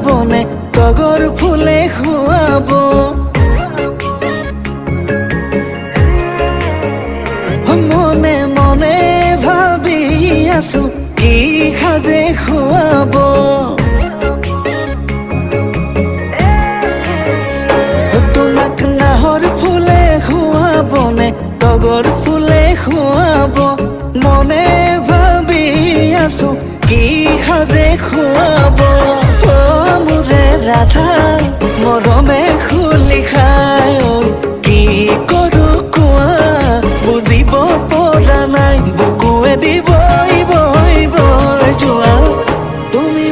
বনে তগৰ ফুলে খুৱাব মনে মনে ভাবি আছো কি সাজে খুৱাব তোমাক নাহৰ ফুলে খুৱাবনে তগৰ ফুলে খুৱাব মনে ভাবি আছো কি সাজে খুৱাব মোৰে ৰাধা মৰমে খুলি খাই কি কৰো কোৱা বুজিব পৰা নাই বুকুৱে দিব বৈ বৈ যোৱা তুমি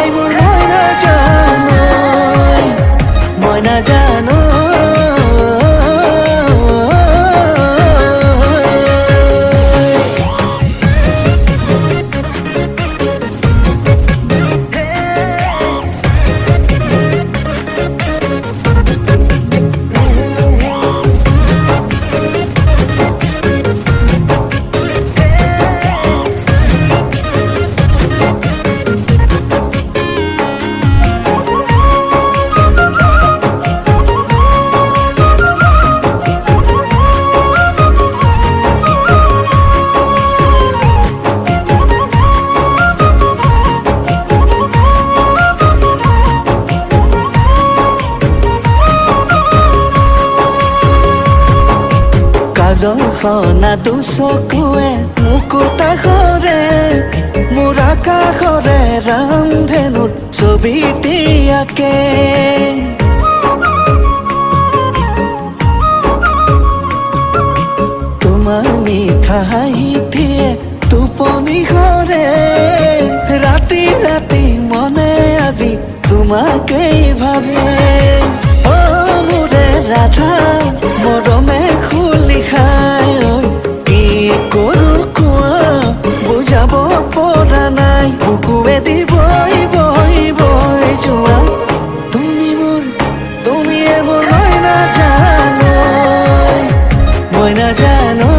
এই মোৰ মই নাজানো জখনা দুচকুৱে মুকুতা সৰে মোৰ আকাশৰে ৰামধেনুৰ ছবিটি আঁকে তোমাৰ মিঠা হাঁহিটিয়ে টোপনি কৰে ৰাতি ৰাতি মনে আজি তোমাকেই ভাবে অ মোৰে ৰাধা মৰমে খুলি খাই কি কৰো কোৱা বুজাব পৰা নাই বুকুৱে দিব বৈ বৈ যোৱা তুমি মোৰ মই নাজানো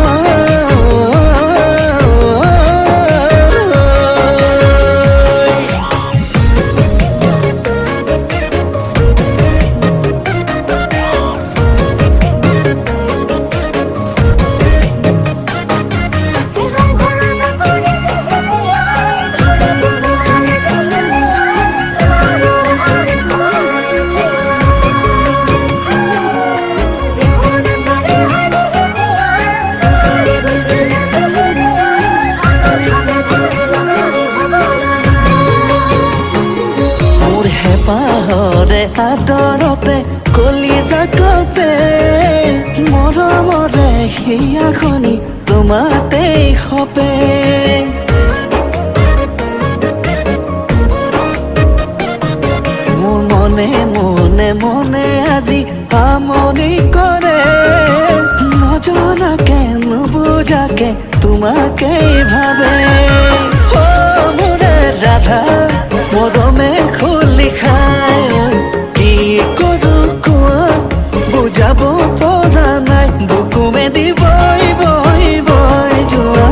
পাহৰে আদৰতে কলিজা কপে মৰমৰে হিয়াখনি তোমাতেই খপে মোৰ মনে মনে মনে আজি আমনি কৰে নজনাকে নুবুজাকে তোমাকেই ভাবে অ মোৰে ৰাধা মৰমে খুলি খাই কি কৰো কোৱা বুজাব পৰা নাই বুকুৱে দিব বৈ বৈ যোৱা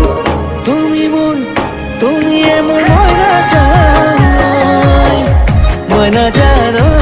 তুমি মোৰ মই নাজানো